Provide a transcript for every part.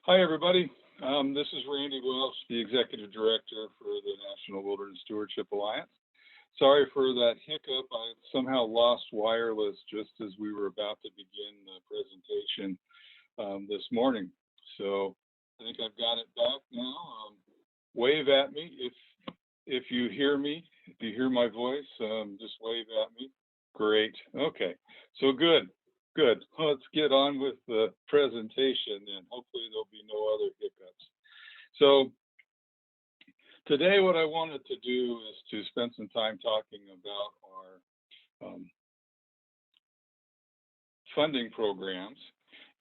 Hi, everybody. This is Randy Welsh, the Executive Director for the National Wilderness Stewardship Alliance. Sorry for that hiccup. I somehow lost wireless just as we were about to begin the presentation this morning. So I think I've got it back now. Wave at me if you hear me. If you hear my voice, just wave at me. Great. Okay. So good. Good. Let's get on with the presentation, and hopefully there'll be no other hiccups. So today what I wanted to do is to spend some time talking about our funding programs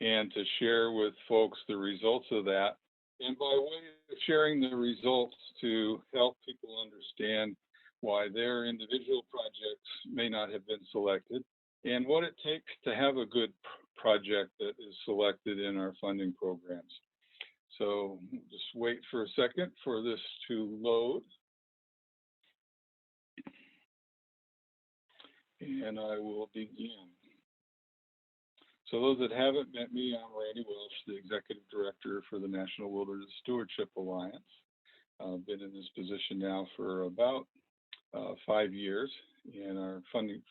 and to share with folks the results of that. And by way of sharing the results, to help people understand why their individual projects may not have been selected, and what it takes to have a good project that is selected in our funding programs. So just wait for a second for this to load. And I will begin. So those that haven't met me, I'm Randy Welsh, the Executive Director for the National Wilderness Stewardship Alliance. I've been in this position now for about 5 years in our funding.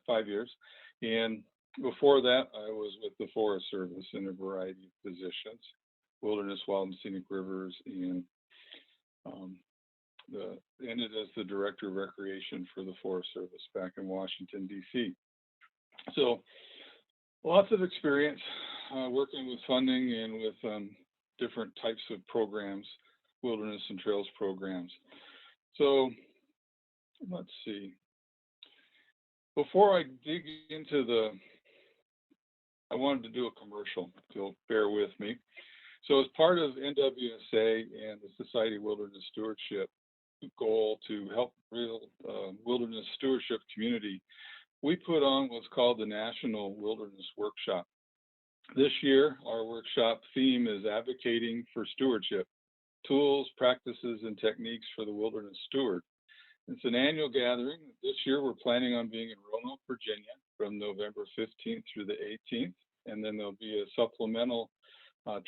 5 years. And before that, I was with the Forest Service in a variety of positions, wilderness, wild and scenic rivers, and ended as the Director of Recreation for the Forest Service back in Washington, D.C. So lots of experience working with funding and with different types of programs, wilderness and trails programs. So let's see. Before I dig into I wanted to do a commercial, so bear with me. So as part of NWSA and the Society of Wilderness Stewardship goal to help real wilderness stewardship community, we put on what's called the National Wilderness Workshop. This year, our workshop theme is advocating for stewardship, tools, practices, and techniques for the wilderness steward. It's an annual gathering. This year, we're planning on being in Roanoke, Virginia, from November 15th through the 18th. And then there'll be a supplemental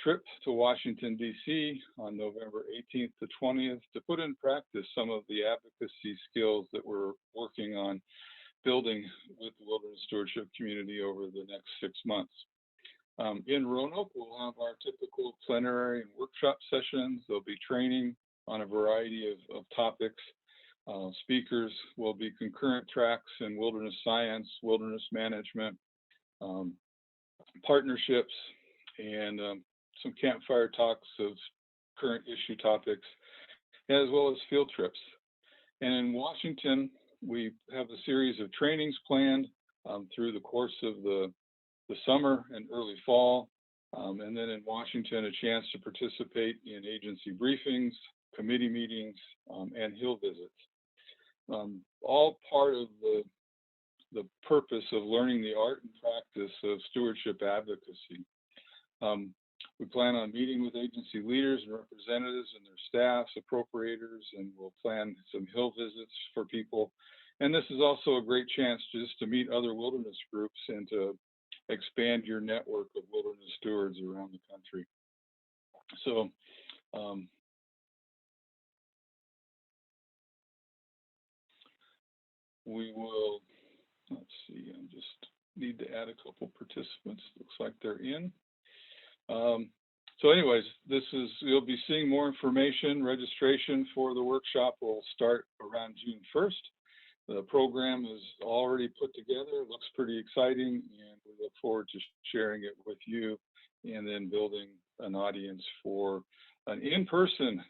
trip to Washington, D.C. on November 18th to 20th to put in practice some of the advocacy skills that we're working on building with the wilderness stewardship community over the next 6 months. In Roanoke, we'll have our typical plenary and workshop sessions. There'll be training on a variety of topics. Speakers will be concurrent tracks in wilderness science, wilderness management, partnerships, and some campfire talks of current issue topics, as well as field trips. And in Washington, we have a series of trainings planned through the course of the summer and early fall. And then in Washington, a chance to participate in agency briefings, committee meetings, and hill visits. All part of the purpose of learning the art and practice of stewardship advocacy. We plan on meeting with agency leaders and representatives and their staffs, appropriators, and we'll plan some hill visits for people. And this is also a great chance just to meet other wilderness groups and to expand your network of wilderness stewards around the country. So, we will, let's see, I just need to add a couple participants. Looks like they're in. So anyways, you'll be seeing more information. Registration for the workshop will start around June 1st. The program is already put together. It looks pretty exciting, and we look forward to sharing it with you and then building an audience for an in-person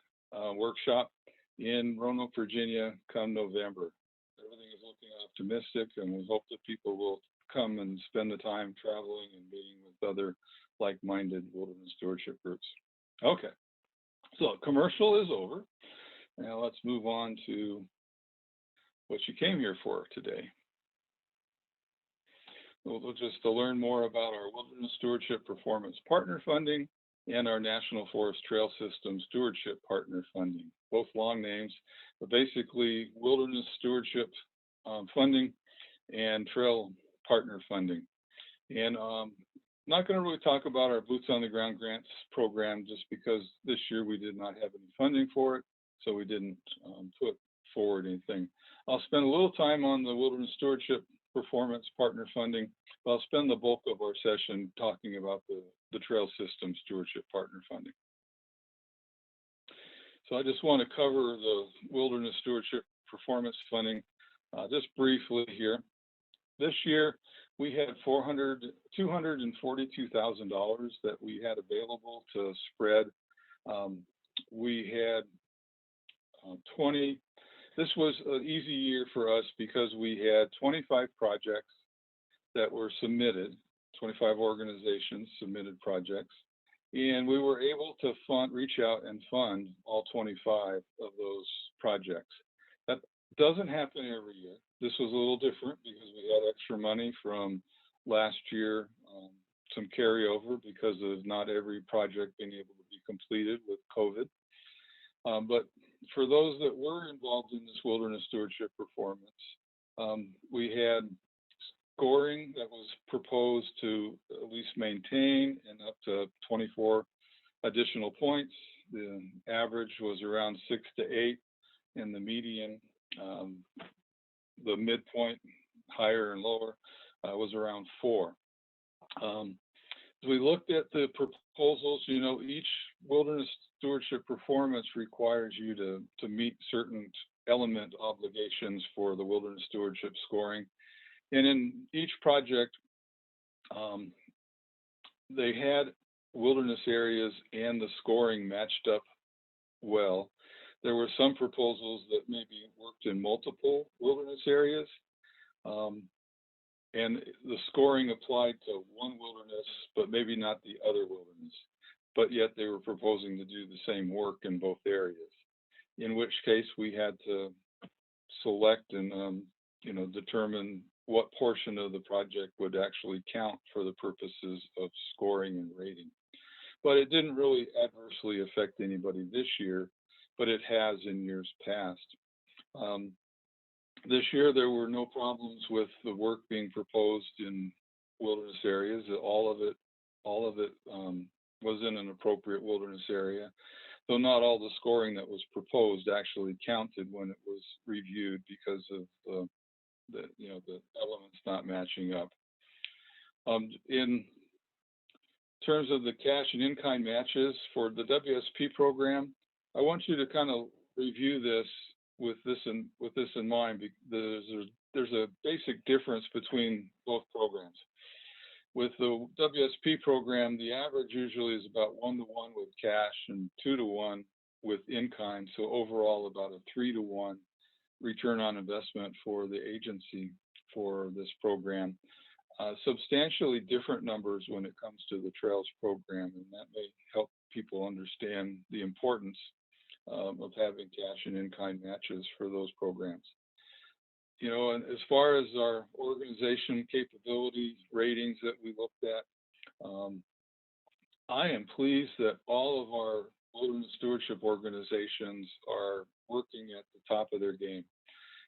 workshop in Roanoke, Virginia come November. Everything is looking optimistic, and we hope that people will come and spend the time traveling and meeting with other like-minded wilderness stewardship groups. Okay, so commercial is over. Now let's move on to what you came here for today. We'll just to learn more about our Wilderness Stewardship Performance Partner Funding and our National Forest Trail System Stewardship Partner Funding, both long names, but basically Wilderness Stewardship Funding and Trail Partner Funding. And not going to really talk about our Boots on the Ground grants program just because this year we did not have any funding for it, so we didn't put forward anything. I'll spend a little time on the Wilderness Stewardship Performance Partner Funding, but I'll spend the bulk of our session talking about the Trail System Stewardship Partner Funding. So I just want to cover the Wilderness Stewardship Performance Funding just briefly here. This year, we had $242,000 that we had available to spread. We had 20. This was an easy year for us because we had 25 projects that were submitted, 25 organizations submitted projects, and we were able to reach out and fund all 25 of those projects. That doesn't happen every year. This was a little different because we had extra money from last year, some carryover because of not every project being able to be completed with COVID. But for those that were involved in this wilderness stewardship performance, we had scoring that was proposed to at least maintain and up to 24 additional points. The average was around 6 to 8, and the median, the midpoint, higher and lower, was around 4. As we looked at the proposals, you know, each wilderness stewardship performance requires you to meet certain element obligations for the wilderness stewardship scoring. And in each project, they had wilderness areas and the scoring matched up well. There were some proposals that maybe worked in multiple wilderness areas, and the scoring applied to one wilderness, but maybe not the other wilderness. But yet they were proposing to do the same work in both areas, in which case we had to select and you know, determine what portion of the project would actually count for the purposes of scoring and rating. But it didn't really adversely affect anybody this year, but it has in years past. This year there were no problems with the work being proposed in wilderness areas. All of it was in an appropriate wilderness area, though not all the scoring that was proposed actually counted when it was reviewed because of the elements not matching up. In terms of the cash and in-kind matches for the WSP program, I want you to kind of review this with this in mind, because there's a basic difference between both programs. With the WSP program, the average usually is about 1-to-1 with cash and 2-to-1 with in-kind, so overall about a 3-to-1 return on investment for the agency for this program. Substantially different numbers when it comes to the Trails program, and that may help people understand the importance of having cash and in-kind matches for those programs. You know, and as far as our organization capability ratings that we looked at, I am pleased that all of our wilderness stewardship organizations are working at the top of their game.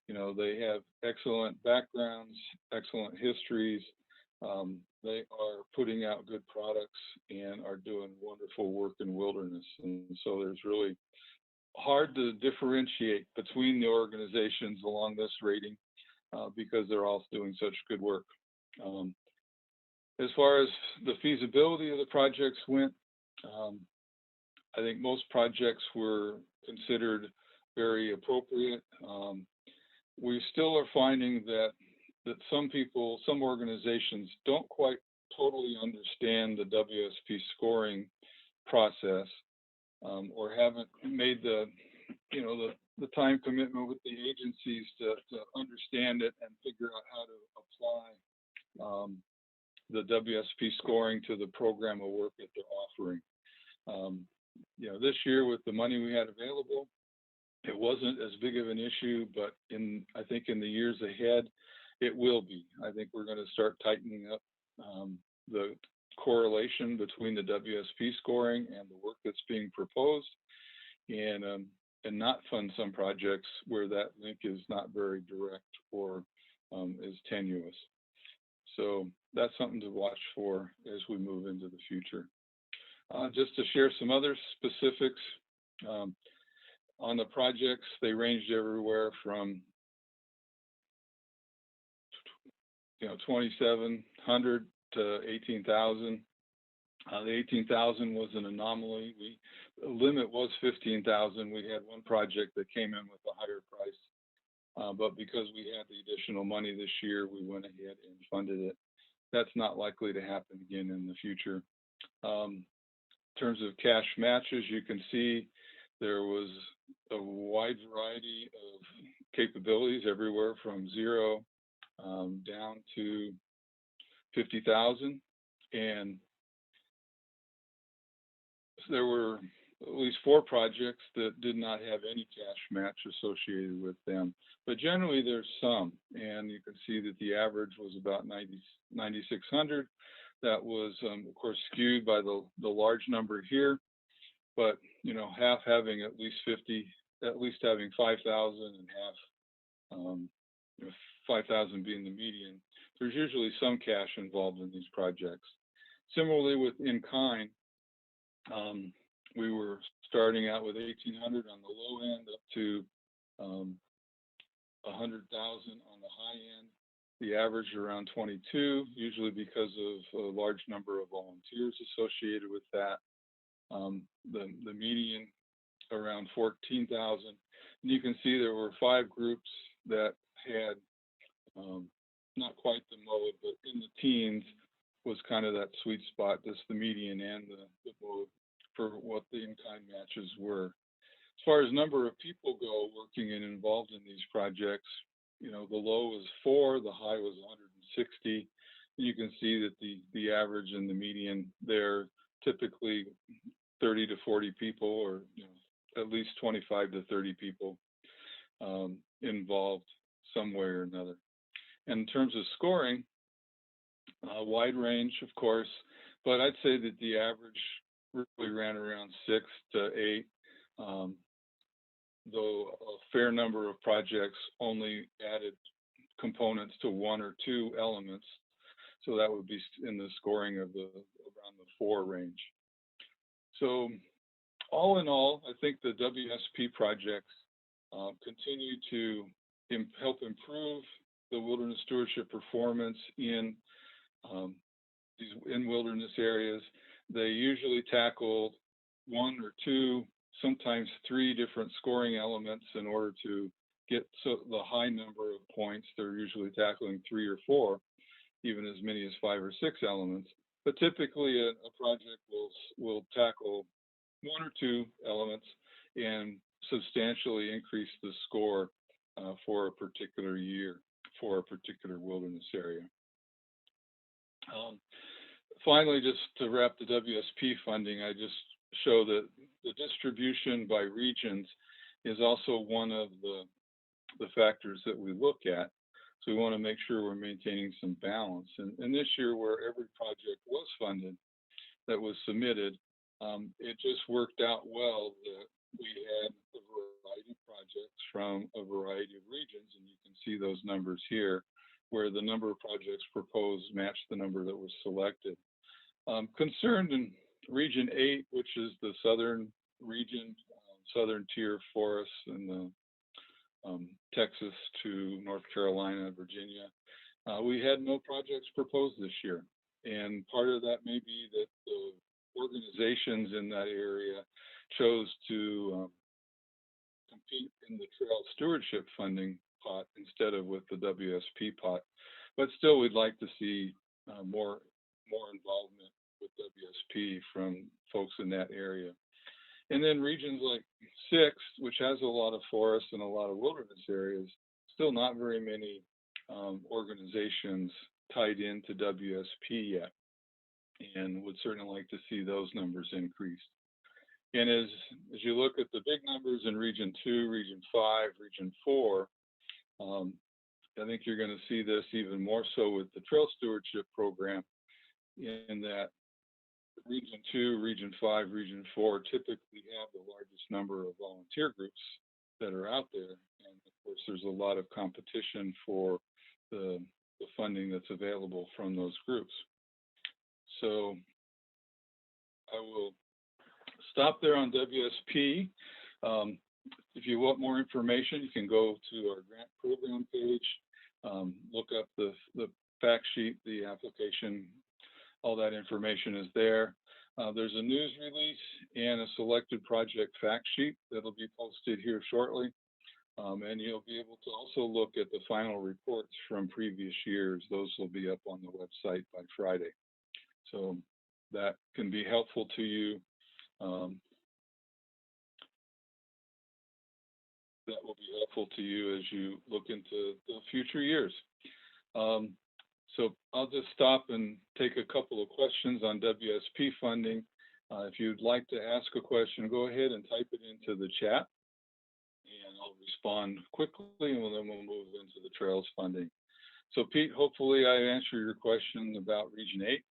You know, they have excellent backgrounds, excellent histories. They are putting out good products and are doing wonderful work in wilderness. And so there's really hard to differentiate between the organizations along this rating because they're all doing such good work. As far as the feasibility of the projects went, I think most projects were considered very appropriate. We still are finding that some organizations don't quite totally understand the WSP scoring process, or haven't made the time commitment with the agencies to understand it and figure out how to apply the WSP scoring to the program of work that they're offering. This year with the money we had available, it wasn't as big of an issue, but I think in the years ahead, it will be. I think we're going to start tightening up the correlation between the WSP scoring and the work that's being proposed, and not fund some projects where that link is not very direct or is tenuous. So that's something to watch for as we move into the future. Just to share some other specifics um, on the projects, they ranged everywhere from 2,700 to 18,000. The 18,000 was an anomaly. The limit was 15,000. We had one project that came in with a higher price, but because we had the additional money this year, we went ahead and funded it. That's not likely to happen again in the future. In terms of cash matches, you can see there was a wide variety of capabilities, everywhere from zero down to 50,000, and there were at least 4 projects that did not have any cash match associated with them. But generally, there's some, and you can see that the average was about 9,600. That was, of course, skewed by the large number here, but half having at least 50, at least having 5,000, and half 5,000 being the median. There's usually some cash involved in these projects. Similarly, with in kind, we were starting out with 1,800 on the low end, up to 100,000 on the high end. The average around 22, usually because of a large number of volunteers associated with that. The median around 14,000. And you can see there were 5 groups that had not quite the mode, but in the teens was kind of that sweet spot, just the median and the mode for what the in-kind matches were. As far as number of people go working and involved in these projects, the low was 4, the high was 160. And you can see that the average and the median there, typically 30 to 40 people, or at least 25 to 30 people involved some way or another. And in terms of scoring, a wide range, of course, but I'd say that the average really ran around 6 to 8, though a fair number of projects only added components to 1 or 2 elements. So that would be in the scoring of around the 4 range. So all in all, I think the WSP projects continue to help improve the wilderness stewardship performance in wilderness areas. They usually tackle 1 or 2, sometimes 3 different scoring elements in order to get the high number of points. They're usually tackling 3 or 4, even as many as 5 or 6 elements. But typically, a project will tackle 1 or 2 elements and substantially increase the score for a particular year, for a particular wilderness area. Finally, just to wrap the WSP funding, I just show that the distribution by regions is also one of the factors that we look at. So we want to make sure we're maintaining some balance. And this year, where every project was funded that was submitted, it just worked out well that we had a variety of projects from a variety of regions, and you can see those numbers here, where the number of projects proposed matched the number that was selected. Concerned in Region 8, which is the southern region, southern tier forests in the Texas to North Carolina, Virginia, we had no projects proposed this year. And part of that may be that the organizations in that area chose to compete in the trail stewardship funding pot instead of with the WSP pot. But still, we'd like to see more involvement with WSP from folks in that area. And then regions like 6, which has a lot of forests and a lot of wilderness areas, still not very many organizations tied into WSP yet, and would certainly like to see those numbers increased. And as you look at the big numbers in Region 2, Region 5, Region 4, I think you're going to see this even more so with the Trail Stewardship Program, in that Region 2, Region 5, Region 4 typically have the largest number of volunteer groups that are out there. And of course, there's a lot of competition for the the funding that's available from those groups. So I will stop there on WSP. If you want more information, you can go to our grant program page, look up the fact sheet, the application, all that information is there. There's a news release and a selected project fact sheet that'll be posted here shortly. And you'll be able to also look at the final reports from previous years. Those will be up on the website by Friday. So that can be helpful to you. That will be helpful to you as you look into the future years. So I'll just stop and take a couple of questions on WSP funding. If you'd like to ask a question, go ahead and type it into the chat, and I'll respond quickly, and then we'll move into the trails funding. So Pete, hopefully I answered your question about Region 8.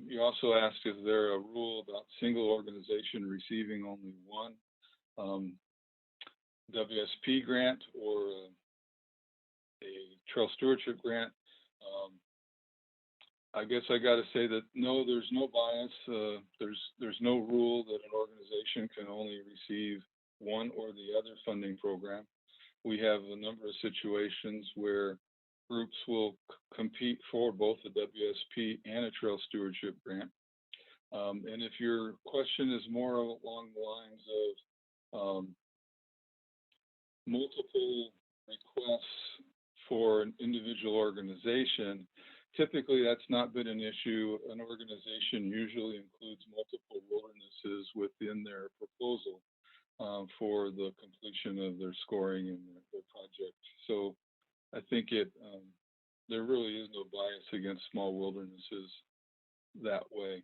You also asked, is there a rule about single organization receiving only one WSP grant or a trail stewardship grant? I guess I got to say that no, there's no bias. There's no rule that an organization can only receive one or the other funding program. We have a number of situations where groups will compete for both a WSP and a trail stewardship grant. And if your question is more along the lines of multiple requests for an individual organization, typically that's not been an issue. An organization usually includes multiple wildernesses within their proposal for the completion of their scoring and their project. So I think there really is no bias against small wildernesses that way.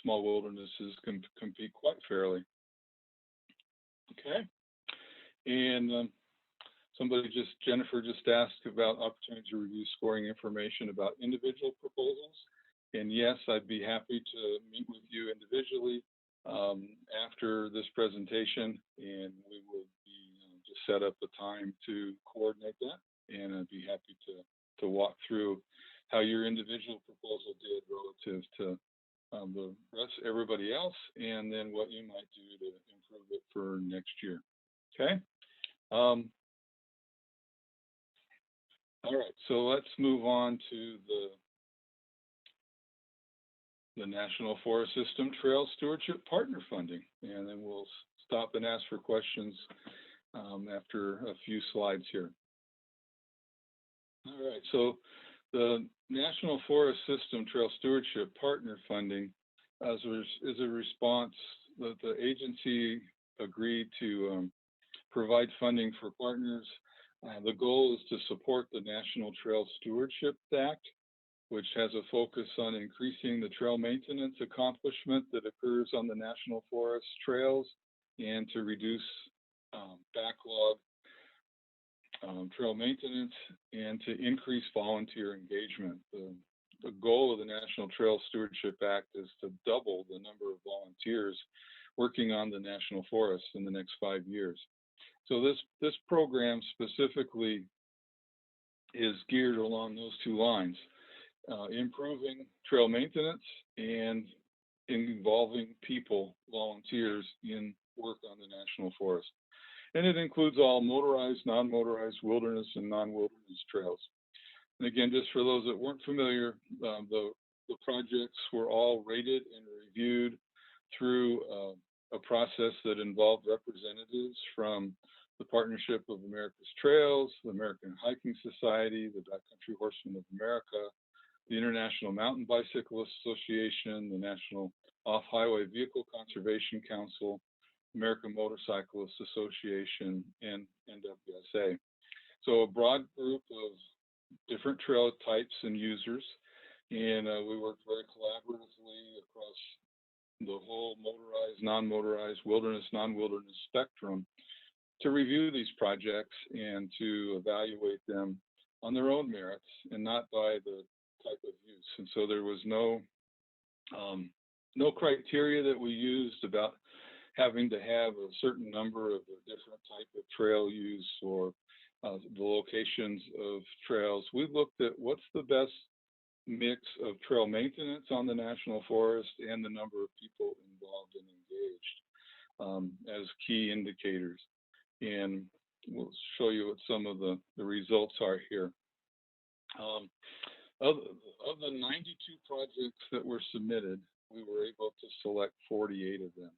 Small wildernesses can compete quite fairly. Okay. And Jennifer just asked about opportunity to review scoring information about individual proposals. And yes, I'd be happy to meet with you individually after this presentation, and we will be just set up a time to coordinate that. And I'd be happy to walk through how your individual proposal did relative to everybody else, and then what you might do to improve it for next year. Okay. All right, so let's move on to the National Forest System Trail Stewardship Partner Funding, and then we'll stop and ask for questions after a few slides here. All right, so the National Forest System Trail Stewardship Partner Funding is a response that the agency agreed to provide funding for partners. The goal is to support the National Trail Stewardship Act, which has a focus on increasing the trail maintenance accomplishment that occurs on the National Forest trails and to reduce backlog trail maintenance and to increase volunteer engagement. The goal of the National Trail Stewardship Act is to double the number of volunteers working on the National Forest in the next 5 years. So this program specifically is geared along those two lines, improving trail maintenance and involving people, volunteers, in work on the National Forest. And it includes all motorized, non-motorized, wilderness, and non-wilderness trails. And again, just for those that weren't familiar, the projects were all rated and reviewed through a process that involved representatives from the Partnership of America's Trails, the American Hiking Society, the Backcountry Horsemen of America, the International Mountain Bicyclist Association, the National Off-Highway Vehicle Conservation Council, American Motorcyclist Association, and NWSA. So a broad group of different trail types and users, and we worked very collaboratively across the whole motorized, non-motorized, wilderness, non-wilderness spectrum to review these projects and to evaluate them on their own merits and not by the type of use. And so there was no criteria that we used about having to have a certain number of a different type of trail use or the locations of trails. We looked at what's the best mix of trail maintenance on the national forest and the number of people involved and engaged as key indicators. And we'll show you what some of the results are here. Um, of the 92 projects that were submitted, we were able to select 48 of them.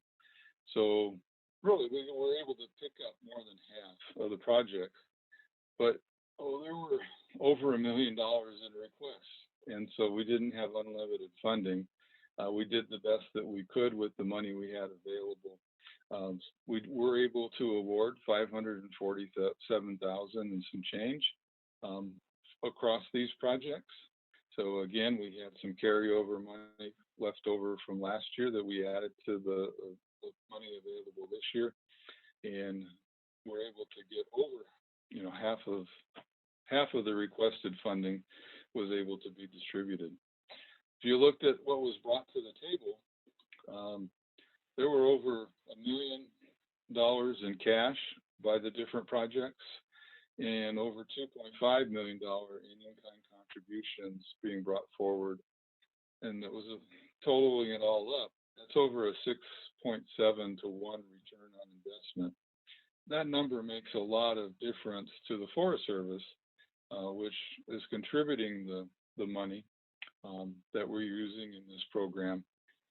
So really, we were able to pick up more than half of the projects. But there were over $1 million in requests, and so we didn't have unlimited funding. We did the best that we could with the money we had available. We were able to award $547,000 and some change across these projects. So again, we had some carryover money left over from last year that we added to the money available this year, and we're able to get over, half of the requested funding was able to be distributed. If you looked at what was brought to the table, there were over $1 million in cash by the different projects, and over $2.5 million in in-kind contributions being brought forward. And it was totaling it all up, that's over a 6.7 to 1 return on investment. That number makes a lot of difference to the Forest Service, which is contributing the money that we're using in this program.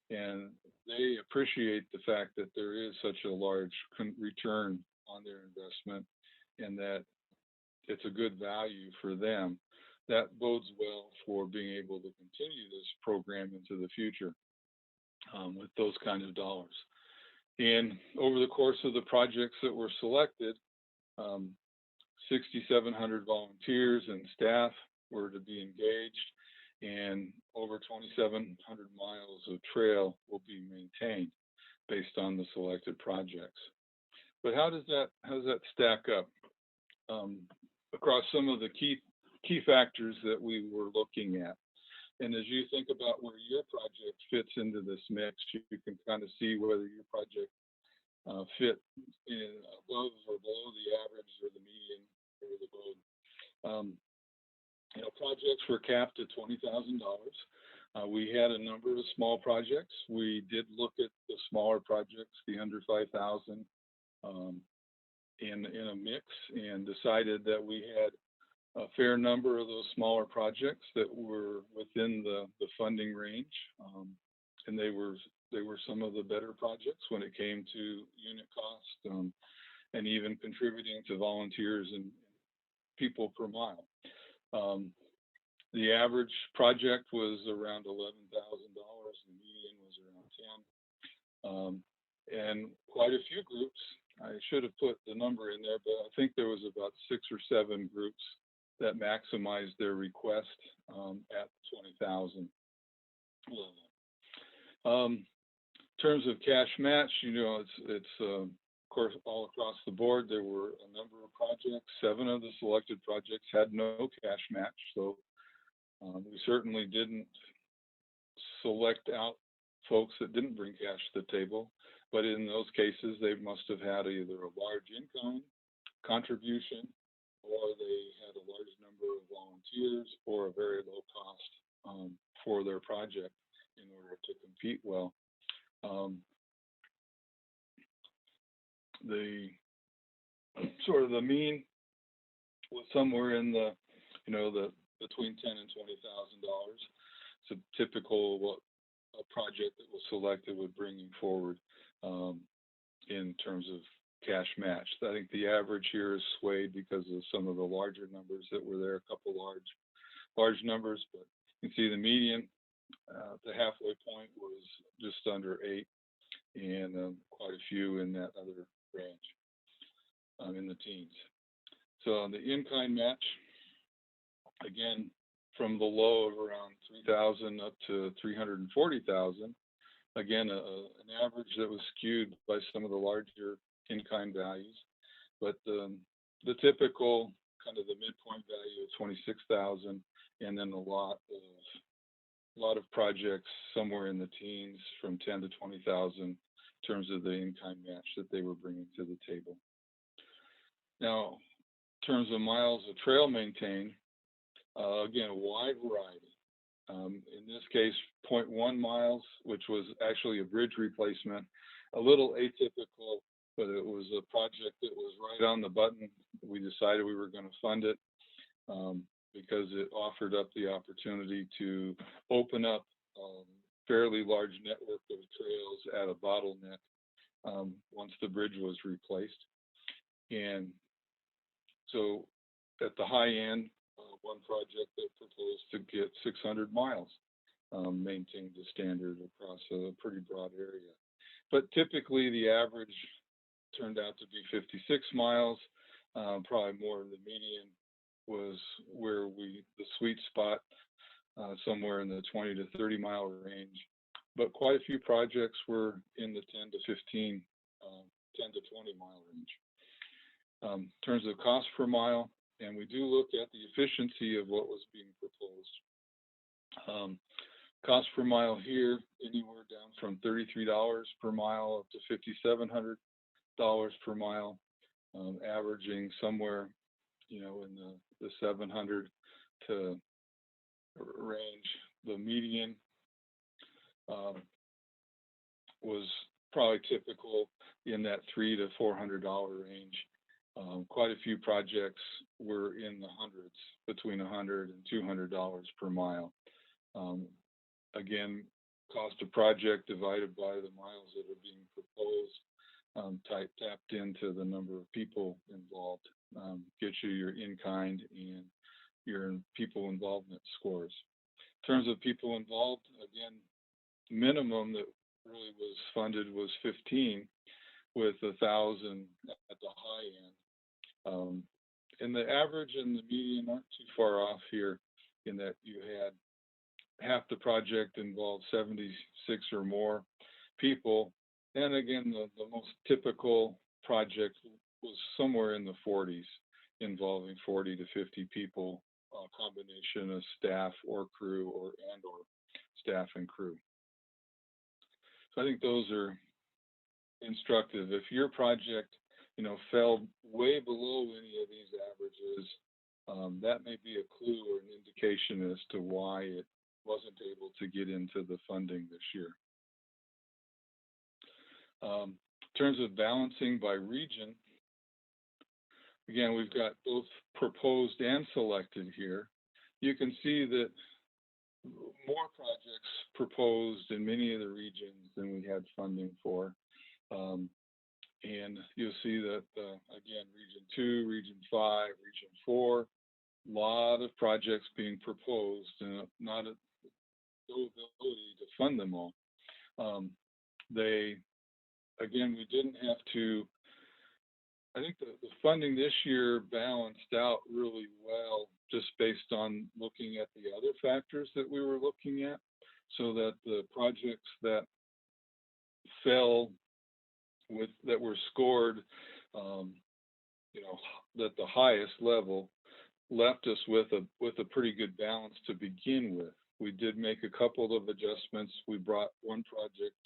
And they appreciate the fact that there is such a large return on their investment and that it's a good value for them. That bodes well for being able to continue this program into the future with those kind of dollars. And over the course of the projects that were selected, 6,700 volunteers and staff were to be engaged, and over 2,700 miles of trail will be maintained based on the selected projects. But how does that stack up across some of the key factors that we were looking at? And as you think about where your project fits into this mix, you can kind of see whether your project fit in above or below the average or the median or the mode. Projects were capped at $20,000. We had a number of small projects. We did look at the smaller projects, the under 5,000, in a mix, and decided that we had a fair number of those smaller projects that were within the funding range, and they were some of the better projects when it came to unit cost, and even contributing to volunteers and people per mile. The average project was around $11,000. The median was around 10, and quite a few groups. I should have put the number in there, but I think there was about 6 or 7 groups that maximized their request at 20,000 level. In terms of cash match, it's of course all across the board. There were a number of projects. 7 of the selected projects had no cash match, so we certainly didn't select out folks that didn't bring cash to the table. But in those cases, they must have had either a large in-kind contribution, or they had a large number of volunteers, or a very low cost for their project in order to compete well. The sort of the mean was somewhere in the between $10,000 and $20,000. It's a typical what a project that was selected would bring you forward in terms of cash match. I think the average here is swayed because of some of the larger numbers that were there, a couple large numbers, but you can see the median, the halfway point was just under 8, and quite a few in that other range, in the teens. So on the in-kind match, again, from the low of around 3,000 up to 340,000, again, an average that was skewed by some of the larger in-kind values, but the typical kind of the midpoint value of 26,000, and then a lot of projects somewhere in the teens from 10 to 20,000 in terms of the in-kind match that they were bringing to the table. Now, terms of miles of trail maintained, again, a wide variety. In this case, 0.1 miles, which was actually a bridge replacement, a little atypical, but it was a project that was right on the button. We decided we were going to fund it because it offered up the opportunity to open up fairly large network of trails at a bottleneck once the bridge was replaced. And so at the high end, one project that proposed to get 600 miles maintained the standard across a pretty broad area. But typically the average turned out to be 56 miles, probably more in the median was where the sweet spot, somewhere in the 20 to 30 mile range. But quite a few projects were in the 10 to 15, 10 to 20 mile range. In terms of cost per mile, and we do look at the efficiency of what was being proposed. Cost per mile here, anywhere down from $33 per mile up to $5,700 per mile, averaging somewhere, in the 700 to range. The median was probably typical in that $300 to $400 range. Quite a few projects were in the hundreds, between $100 and $200 per mile. Again, cost of project divided by the miles that are being proposed, tapped into the number of people involved, gets you your in-kind and your people involvement scores. In terms of people involved, again, minimum that really was funded was 15, with 1,000 at the high end. And the average and the median aren't too far off here, in that you had half the project involved 76 or more people. And again, the most typical project was somewhere in the 40s, involving 40 to 50 people, a combination of staff or crew or staff and crew. So I think those are instructive. If your project, fell way below any of these averages, that may be a clue or an indication as to why it wasn't able to get into the funding this year. In terms of balancing by region, again, we've got both proposed and selected here. You can see that more projects proposed in many of the regions than we had funding for. And you'll see that, again, Region 2, Region 5, Region 4, a lot of projects being proposed and not a no ability to fund them all. Again, we didn't have to, I think the funding this year balanced out really well, just based on looking at the other factors that we were looking at, so that the projects that fell that were scored, at the highest level, left us with a pretty good balance to begin with. We did make a couple of adjustments. We brought one project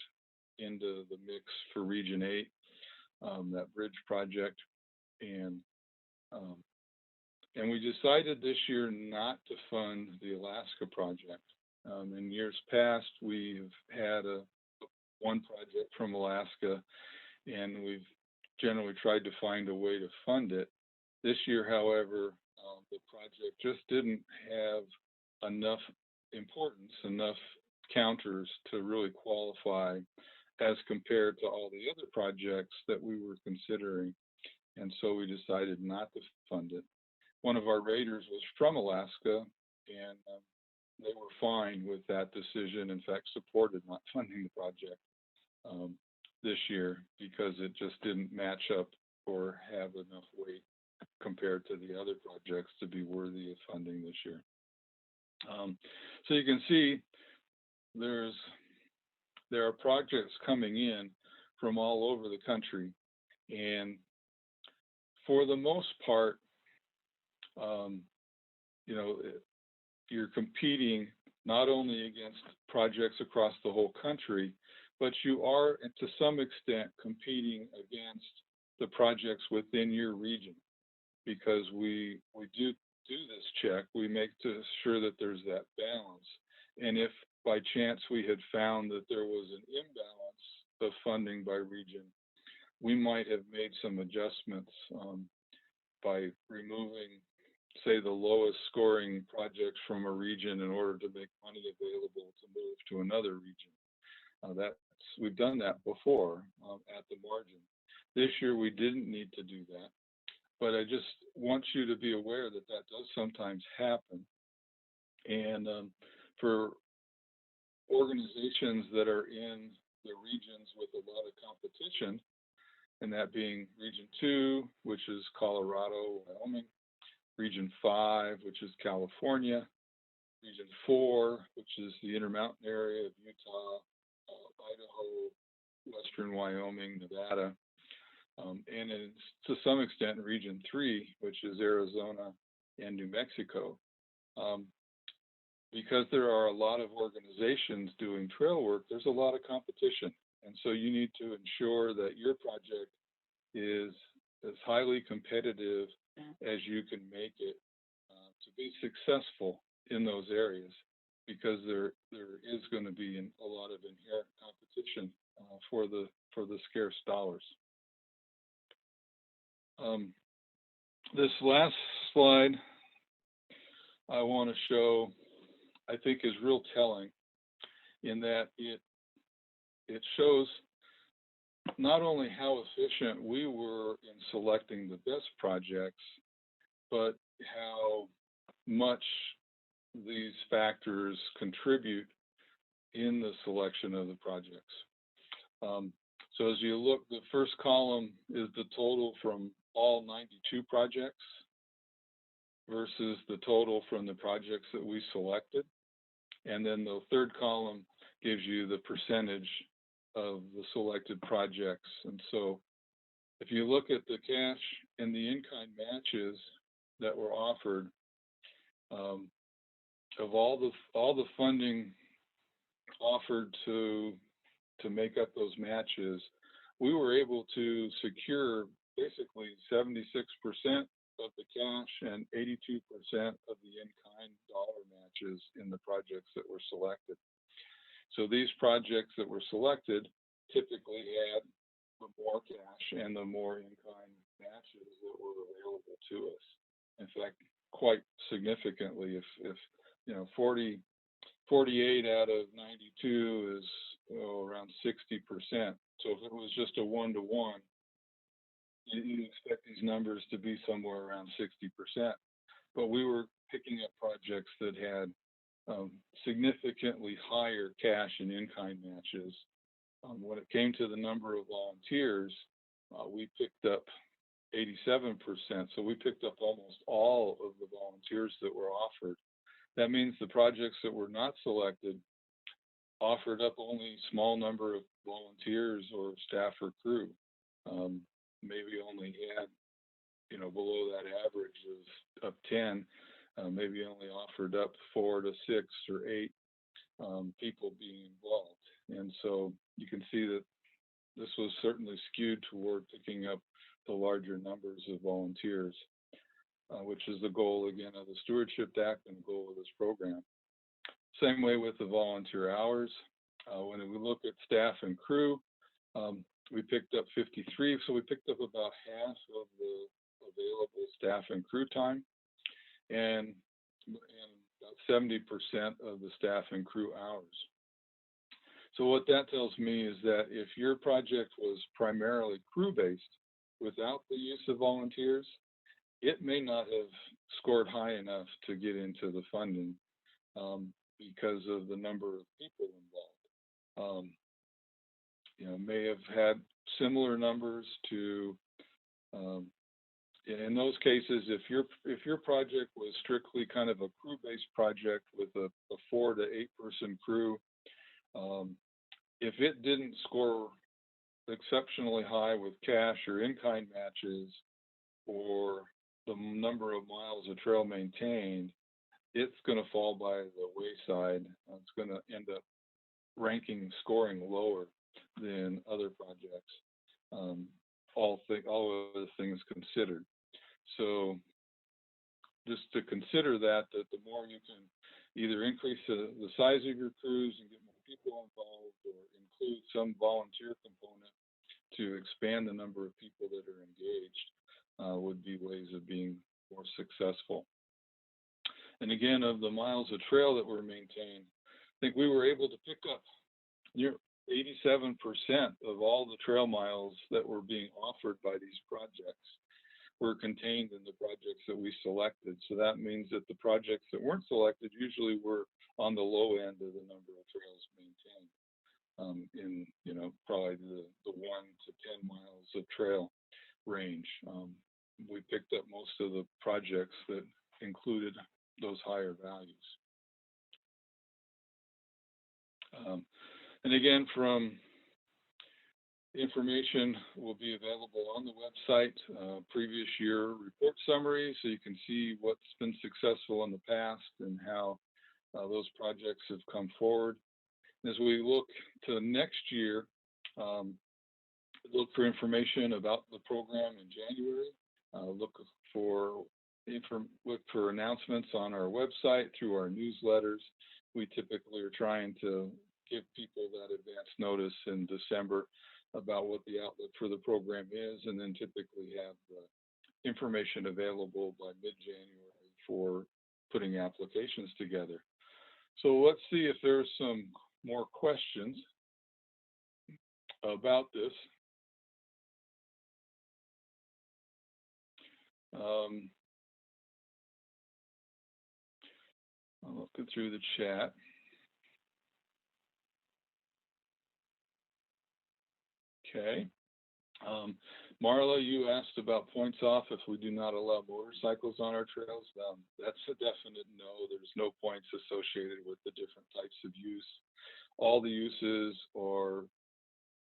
into the mix for Region 8, that bridge project, and we decided this year not to fund the Alaska project. In years past, we've had one project from Alaska, and we've generally tried to find a way to fund it. This year, however, the project just didn't have enough importance, enough counters to really qualify as compared to all the other projects that we were considering. And so we decided not to fund it. One of our raters was from Alaska, and they were fine with that decision. In fact, supported not funding the project this year because it just didn't match up or have enough weight compared to the other projects to be worthy of funding this year. So you can see there are projects coming in from all over the country, and for the most part, you're competing not only against projects across the whole country, but you are, to some extent, competing against the projects within your region. because we do this check. We make sure that there's that balance. And if by chance we had found that there was an imbalance of funding by region, we might have made some adjustments by removing, say, the lowest scoring projects from a region in order to make money available to move to another region. We've done that before at the margin. This year we didn't need to do that, but I just want you to be aware that that does sometimes happen. And for organizations that are in the regions with a lot of competition, and that being Region 2, which is Colorado, Wyoming, Region 5, which is California, Region 4, which is the Intermountain area of Utah, Idaho, Western Wyoming, Nevada, and to some extent Region 3, which is Arizona and New Mexico. Because there are a lot of organizations doing trail work, there's a lot of competition. And so you need to ensure that your project is as highly competitive as you can make it to be successful in those areas, because there is going to be a lot of inherent competition for the scarce dollars. This last slide I want to show, I think, is real telling in that it shows not only how efficient we were in selecting the best projects, but how much these factors contribute in the selection of the projects. So as you look, the first column is the total from all 92 projects versus the total from the projects that we selected. And then the third column gives you the percentage of the selected projects. And so if you look at the cash and the in-kind matches that were offered, of all the funding offered to make up those matches, we were able to secure basically 76% of the cash and 82% of the in-kind dollar matches in the projects that were selected. So these projects that were selected typically had the more cash and the more in-kind matches that were available to us. In fact, quite significantly, if 48 out of 92 is around 60%. So if it was just a 1-to-1, you expect these numbers to be somewhere around 60%. But we were picking up projects that had significantly higher cash and in-kind matches. When it came to the number of volunteers, we picked up 87%. So we picked up almost all of the volunteers that were offered. That means the projects that were not selected offered up only a small number of volunteers or staff or crew. Maybe only had, below that average of 10, maybe only offered up 4 to 6 or 8 people being involved. And so you can see that this was certainly skewed toward picking up the larger numbers of volunteers, which is the goal, again, of the Stewardship Act and the goal of this program. Same way with the volunteer hours. When we look at staff and crew, we picked up 53, so we picked up about half of the available staff and crew time, and about 70% of the staff and crew hours. So what that tells me is that if your project was primarily crew-based without the use of volunteers, it may not have scored high enough to get into the funding because of the number of people involved. May have had similar numbers to, in those cases, if your project was strictly kind of a crew-based project with a 4 to 8 person crew, if it didn't score exceptionally high with cash or in-kind matches or the number of miles of trail maintained, it's going to fall by the wayside. It's going to end up scoring lower than other projects, all other things considered. So just to consider that the more you can either increase the size of your crews and get more people involved, or include some volunteer component to expand the number of people that are engaged, would be ways of being more successful. And again, of the miles of trail that were maintained, I think we were able to pick up near 87% of all the trail miles that were being offered by these projects were contained in the projects that we selected. So that means that the projects that weren't selected usually were on the low end of the number of trails maintained, in probably the 1 to 10 miles of trail range. We picked up most of the projects that included those higher values. And again, from information will be available on the website, previous year report summary, so you can see what's been successful in the past and how those projects have come forward. As we look to next year, look for information about the program in January. Look for announcements on our website, through our newsletters. We typically are trying to give people that advance notice in December about what the outlook for the program is, and then typically have the information available by mid-January for putting applications together. So let's see if there's some more questions about this. I'm looking through the chat. Okay. Marla, you asked about points off if we do not allow motorcycles on our trails. That's a definite no. There's no points associated with the different types of use. All the uses are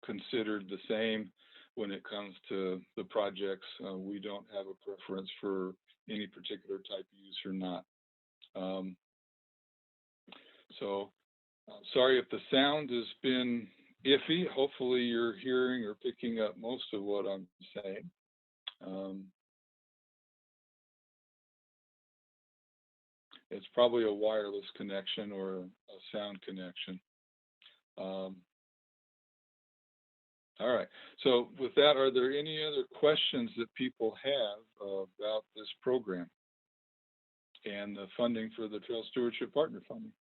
considered the same when it comes to the projects. We don't have a preference for any particular type of use or not. Sorry if the sound has been iffy. Hopefully you're hearing or picking up most of what I'm saying. It's probably a wireless connection or a sound connection. All right. So with that, are there any other questions that people have about this program and the funding for the Trail Stewardship Partner Funding?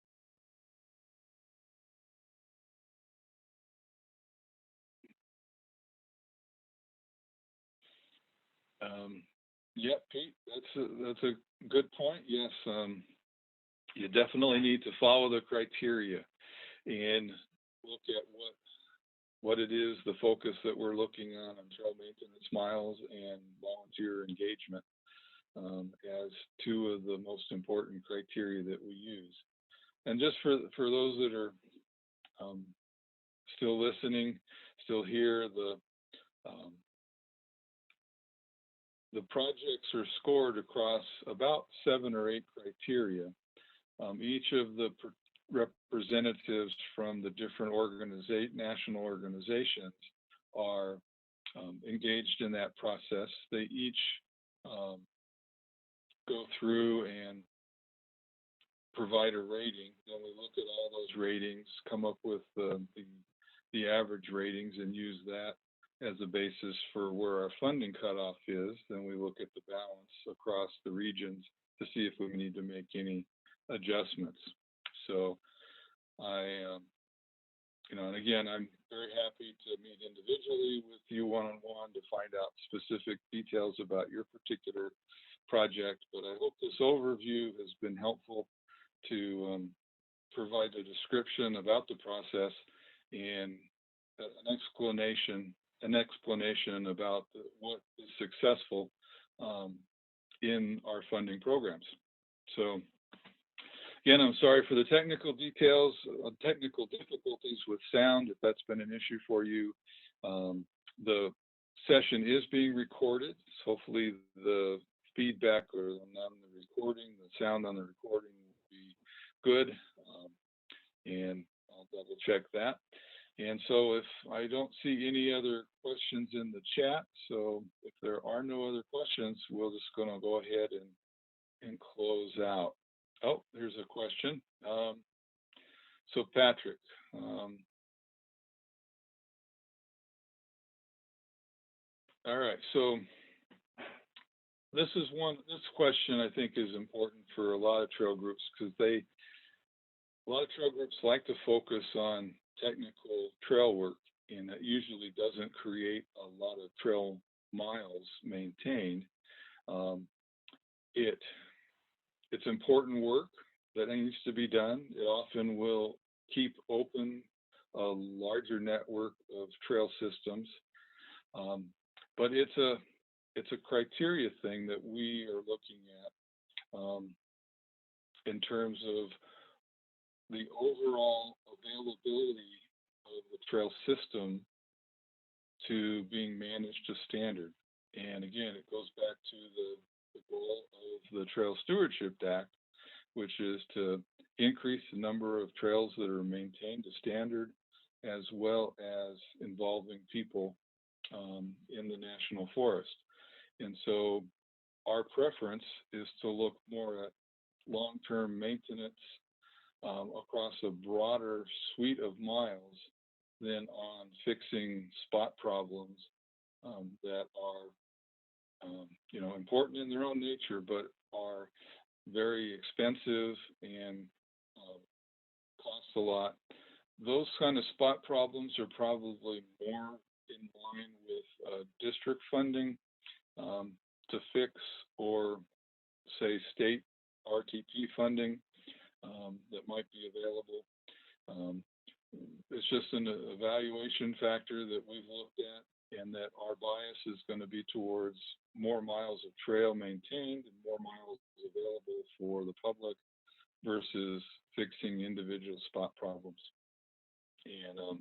Yeah, Pete, that's a good point. Yes, you definitely need to follow the criteria and look at what it is, the focus that we're looking on trail maintenance miles and volunteer engagement, as two of the most important criteria that we use. And just for those that are still listening, still here, the projects are scored across about 7 or 8 criteria. Each of the representatives from the different national organizations are engaged in that process. They each go through and provide a rating. Then we look at all those ratings, come up with the average ratings, and use that as a basis for where our funding cutoff is. Then we look at the balance across the regions to see if we need to make any adjustments. So and again, I'm very happy to meet individually with you one-on-one to find out specific details about your particular project. But I hope this overview has been helpful to provide a description about the process and an explanation about what is successful in our funding programs. So again, I'm sorry for the technical difficulties with sound, if that's been an issue for you. The session is being recorded. So hopefully the feedback on the recording, the sound on the recording will be good. And I'll double check that. And so if I don't see any other questions in the chat, so if there are no other questions, we're just going to go ahead and close out. Oh, there's a question. So Patrick, all right. So this question I think is important for a lot of trail groups because a lot of trail groups like to focus on technical trail work, and that usually doesn't create a lot of trail miles maintained. Um, it it's important work that needs to be done. It often will keep open a larger network of trail systems, um, but it's a criteria thing that we are looking at in terms of the overall availability of the trail system to being managed to standard. And again, it goes back to the goal of the Trail Stewardship Act, which is to increase the number of trails that are maintained to standard, as well as involving people in the national forest. And so our preference is to look more at long-term maintenance across a broader suite of miles than on fixing spot problems that are, important in their own nature, but are very expensive and um, cost a lot. Those kind of spot problems are probably more in line with district funding um, to fix, or say state RTP funding that might be available. Um, it's just an evaluation factor that we've looked at, and that our bias is going to be towards more miles of trail maintained and more miles available for the public versus fixing individual spot problems. And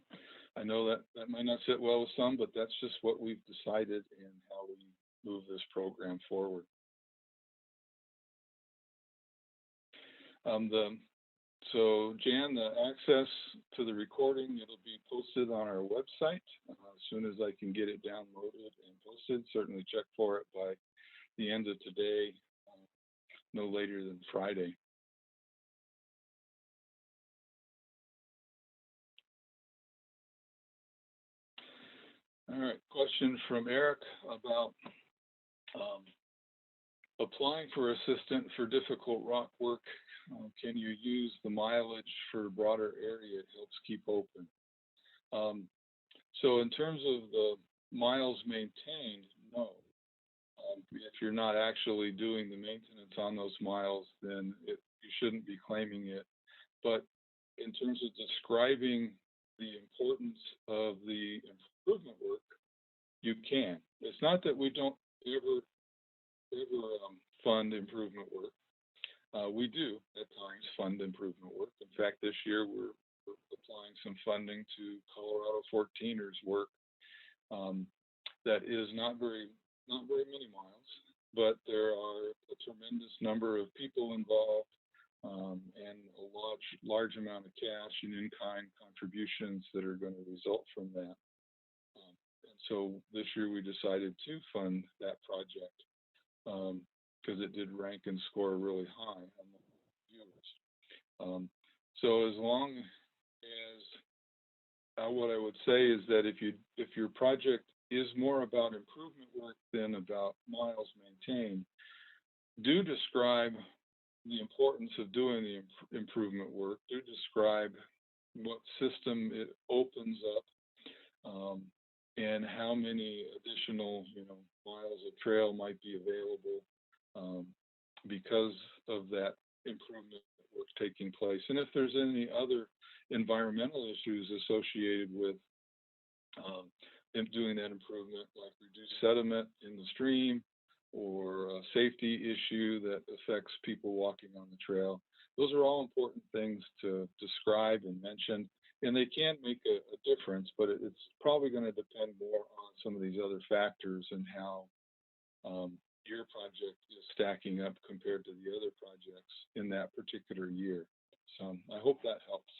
I know that that might not sit well with some, but that's just what we've decided and how we move this program forward. The So Jan, the access to the recording, it'll be posted on our website as soon as I can get it downloaded and posted. Certainly check for it by the end of today, no later than Friday. All right, question from Eric about applying for assistant for difficult rock work. Can you use the mileage for a broader area? It helps keep open. So in terms of the miles maintained, no. If you're not actually doing the maintenance on those miles, then you shouldn't be claiming it. But in terms of describing the importance of the improvement work, you can. It's not that we don't ever fund improvement work. We do at times fund improvement work. In fact, this year we're applying some funding to Colorado 14ers work that is not very many miles, but there are a tremendous number of people involved and a large amount of cash and in-kind contributions that are going to result from that. And so this year we decided to fund that project because it did rank and score really high on the viewers. So as long as what I would say is that if your project is more about improvement work than about miles maintained, do describe the importance of doing the improvement work. Do describe what system it opens up and how many additional miles of trail might be available because of that improvement work taking place. And if there's any other environmental issues associated with doing that improvement, like reduced sediment in the stream or a safety issue that affects people walking on the trail, those are all important things to describe and mention. And they can make a difference, but it's probably going to depend more on some of these other factors and how your project is stacking up compared to the other projects in that particular year. So I hope that helps.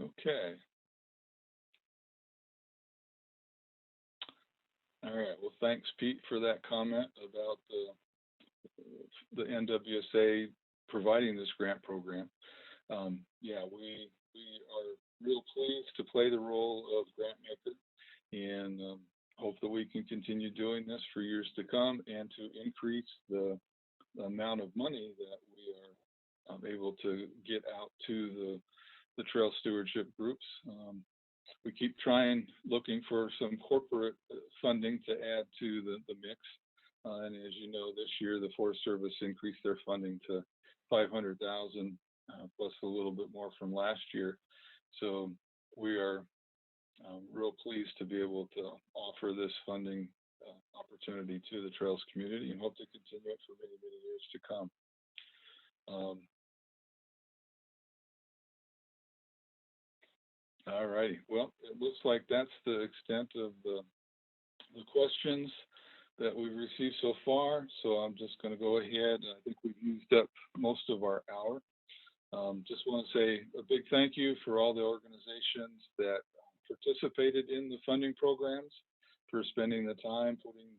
Okay. All right. Well, thanks, Pete, for that comment about the NWSA providing this grant program. Yeah, we are real pleased to play the role of grant maker, and hope that we can continue doing this for years to come and to increase the amount of money that we are able to get out to the trail stewardship groups. We keep trying, looking for some corporate funding to add to the mix. And as you know, this year the Forest Service increased their funding to 500,000 plus a little bit more from last year. So we are real pleased to be able to offer this funding opportunity to the Trails community and hope to continue it for many, many years to come. All righty. Well, it looks like that's the extent of the questions that we've received so far. So I'm just going to go ahead. I think we've used up most of our hour. Just want to say a big thank you for all the organizations that participated in the funding programs, for spending the time putting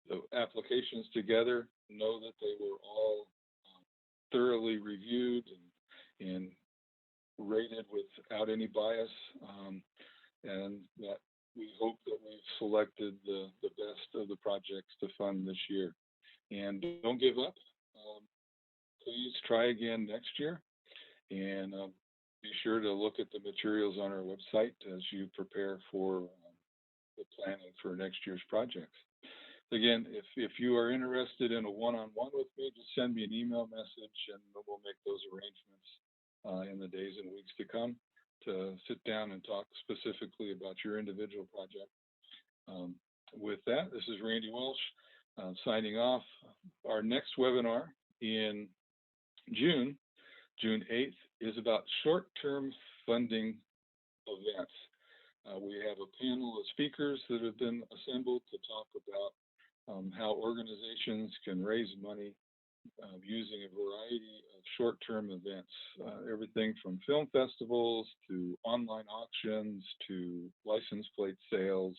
the applications together. Know that they were all thoroughly reviewed and rated without any bias, and that we hope that we've selected the best of the projects to fund this year. And don't give up. Please try again next year, and be sure to look at the materials on our website as you prepare for the planning for next year's projects. Again, if you are interested in a one-on-one with me, just send me an email message and we'll make those arrangements in the days and weeks to come to sit down and talk specifically about your individual project. With that, this is Randy Welsh signing off. Our next webinar in June 8th, is about short-term funding events. We have a panel of speakers that have been assembled to talk about how organizations can raise money using a variety of short-term events, everything from film festivals to online auctions to license plate sales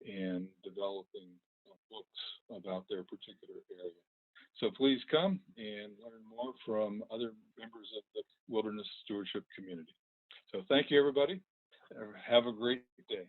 and developing books about their particular area. So please come and learn more from other members of the Wilderness Stewardship community. So thank you, everybody. Have a great day.